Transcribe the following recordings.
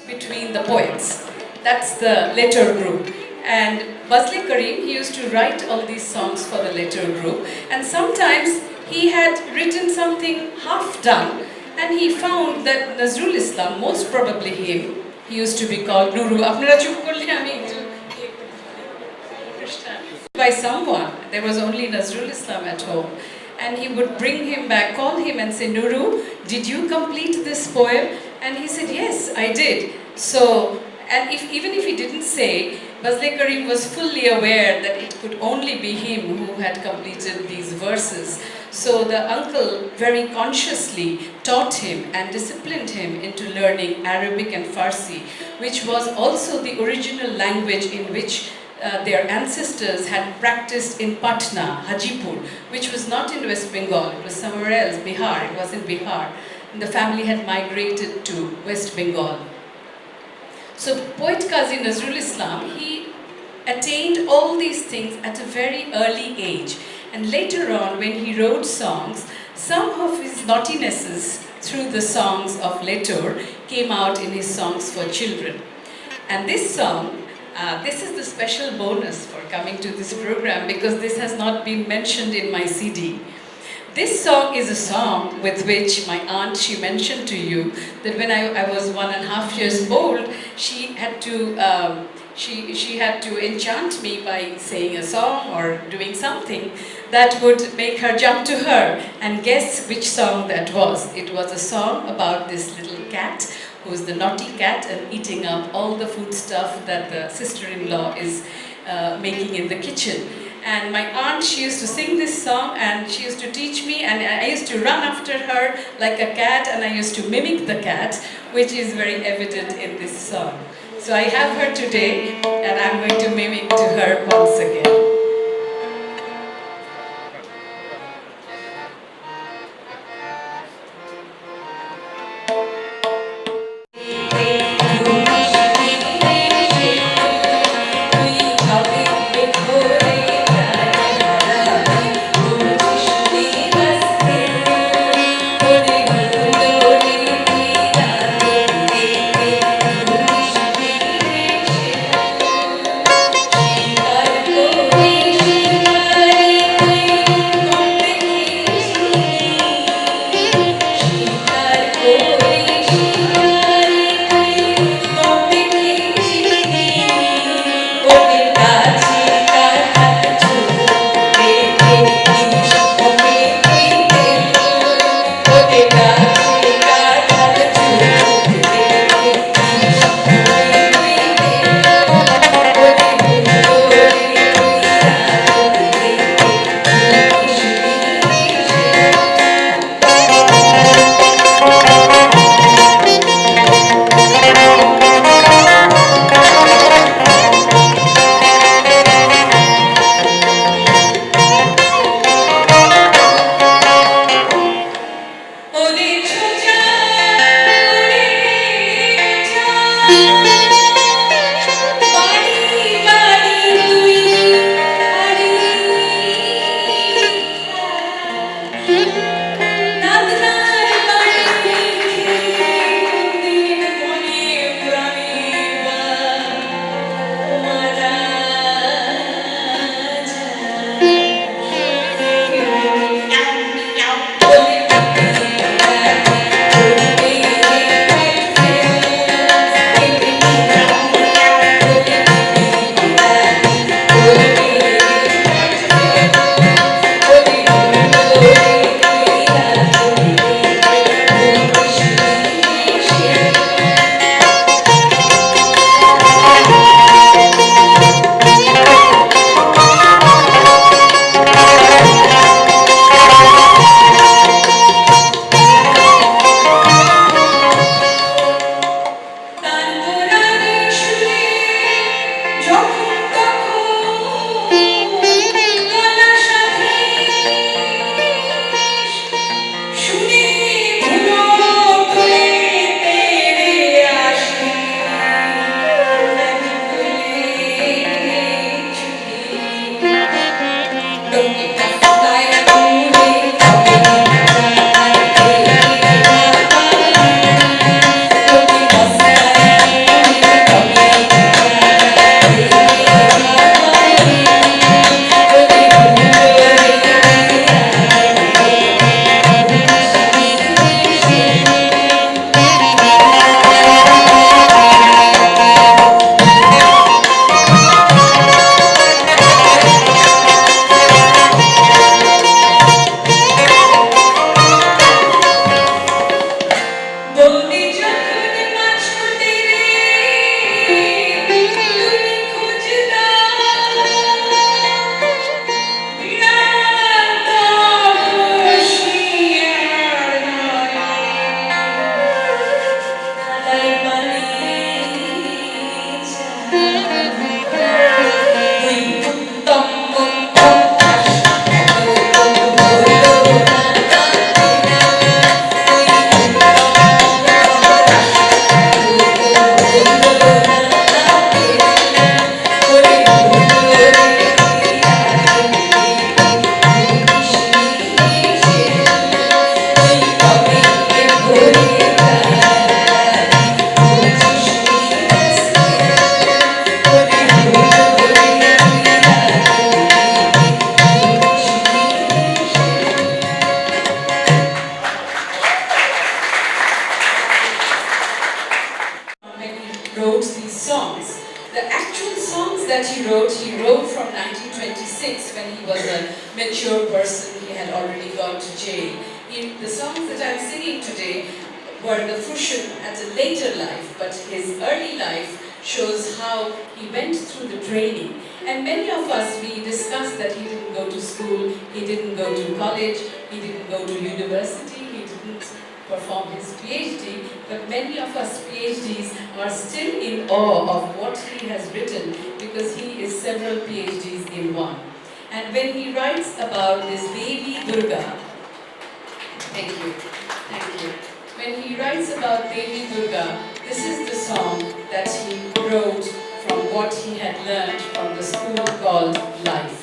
between the poets. That's the Letter group. And Bazli Karim, he used to write all these songs for the Letter group. And sometimes he had written something half done, and he found that Nazrul Islam, most probably him, he used to be called Nuru. Apnara chup korle ami ekটু by someone. There was only Nazrul Islam at home. And he would bring him back, call him and say, Nuru, did you complete this poem? And he said, yes, I did. So, and even if he didn't say, Bazle Karim was fully aware that it could only be him who had completed these verses. So the uncle very consciously taught him and disciplined him into learning Arabic and Farsi, which was also the original language in which their ancestors had practiced in Patna, Hajipur, which was not in West Bengal, it was somewhere else, Bihar, it was in Bihar. And the family had migrated to West Bengal. So poet Qazi Nazrul Islam, he attained all these things at a very early age. And later on, when he wrote songs, some of his naughtinesses through the songs of Letter came out in his songs for children. And this song, this is the special bonus for coming to this program because this has not been mentioned in my CD. This song is a song with which my aunt, she mentioned to you that when I was 1.5 years old, she had to enchant me by saying a song or doing something that would make her jump to her and guess which song that was. It was a song about this little cat who's the naughty cat and eating up all the food stuff that the sister-in-law is making in the kitchen. And my aunt, she used to sing this song and she used to teach me, and I used to run after her like a cat, and I used to mimic the cat, which is very evident in this song. So I have her today and I'm going to mimic to her once again. wrote these songs. The actual songs that he wrote from 1926 when he was a mature person. He had already gone to jail. The songs that I'm singing today were the fruition at a later life, but his early life shows how he went through the training. And many of us, we discussed that he didn't go to school, he didn't go to college, he didn't go to university, he didn't perform his PhD, but many of us PhDs are still in awe of what he has written because he is several PhDs in one. And when he writes about this Devi Durga, thank you. When he writes about Devi Durga, this is the song that he wrote from what he had learned from the school called Life.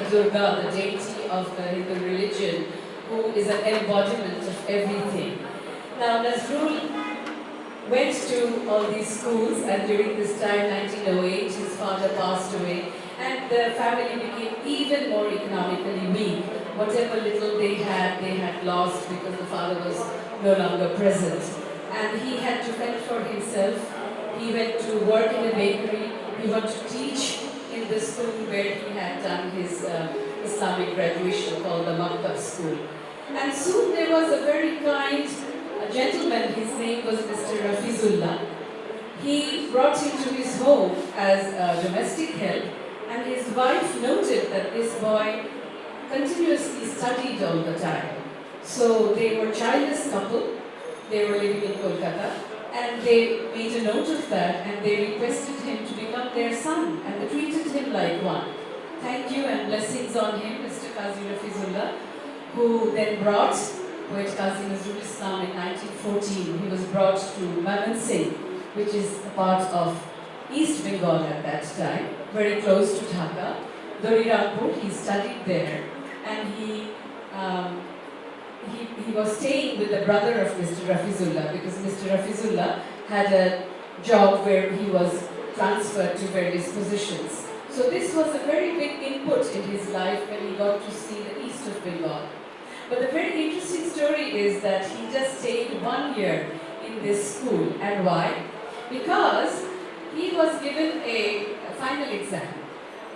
Durga, the deity of the Hindu religion, who is an embodiment of everything. Now, Nazrul went to all these schools, and during this time, 1908, his father passed away, and the family became even more economically weak. Whatever little they had lost because the father was no longer present. And he had to fend for himself. He went to work in a bakery. He went to teach in the school where he had done his Islamic graduation, called the Maktab School. And soon there was a very kind gentleman, his name was Mr. Rafizullah. He brought him to his home as a domestic help, and his wife noted that this boy continuously studied all the time. So they were a childless couple, they were living in Kolkata, and they made a note of that, and they requested him to become their son, and they treated him like one. Thank you and blessings on him, Mr. Qazi Rafizullah, who then brought Poet Qazi Nazrul Islam in 1914. He was brought to Mymensingh, which is a part of East Bengal at that time, very close to Dhaka, Dorirampur. He studied there, and he was staying with the brother of Mr. Rafizullah, because Mr. Rafizullah had a job where he was transferred to various positions. So this was a very big input in his life when he got to see the east of Bengal. But the very interesting story is that he just stayed 1 year in this school. And why? Because he was given a final exam,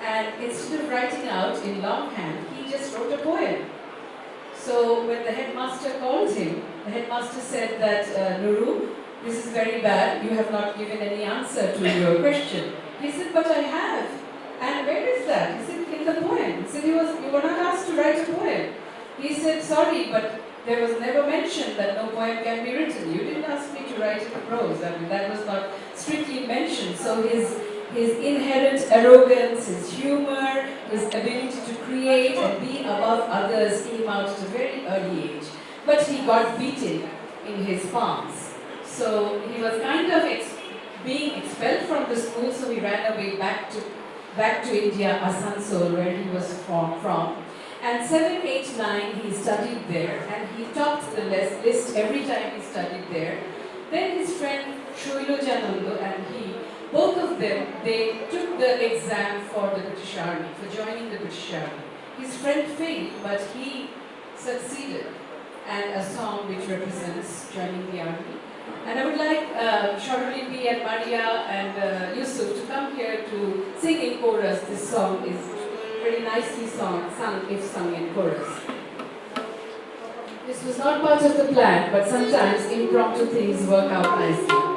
and instead of writing out in longhand, he just wrote a poem. So when the headmaster called him, the headmaster said that, Nuru, this is very bad, you have not given any answer to your question. He said, but I have. And where is that? He said, in the poem. He said, you were not asked to write a poem. He said, sorry, but there was never mentioned that no poem can be written. You didn't ask me to write in prose. I mean, that was not strictly mentioned. So his inherent arrogance, his humor, his ability to create and be above others came out at a very early age. But he got beaten in his palms. So he was kind of being expelled from the school, so he ran away back to India, Asansol, where he was from. And 7, 8, 9, he studied there, and he topped the list every time he studied there. Then his friend Shailajananda and he, both of them, they took the exam for the British Army, for joining the British Army. His friend failed, but he succeeded, and a song which represents joining the army. And I would like Shauralipi and Maria and Yusuf to come here to sing in chorus. This song is very nicely sung if sung in chorus. This was not part of the plan, but sometimes impromptu things work out nicely.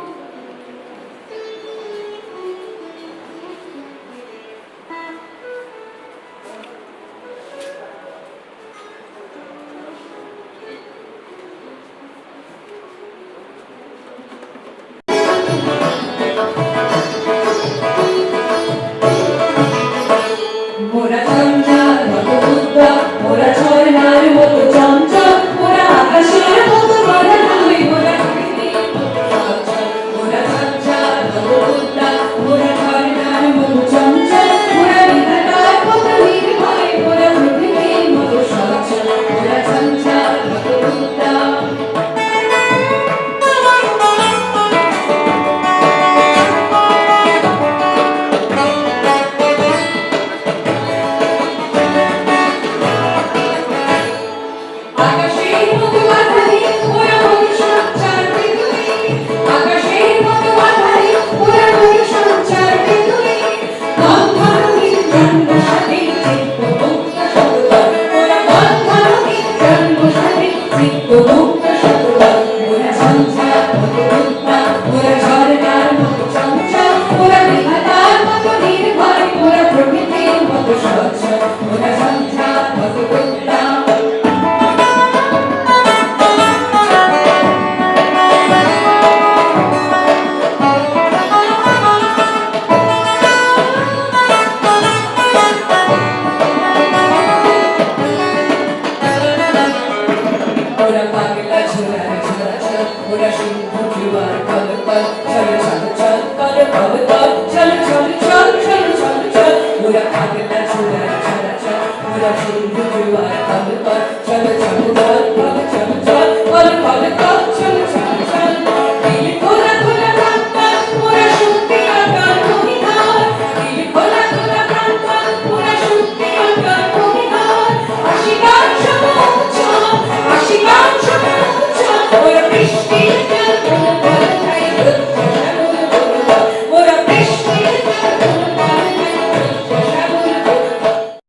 Chalo chalo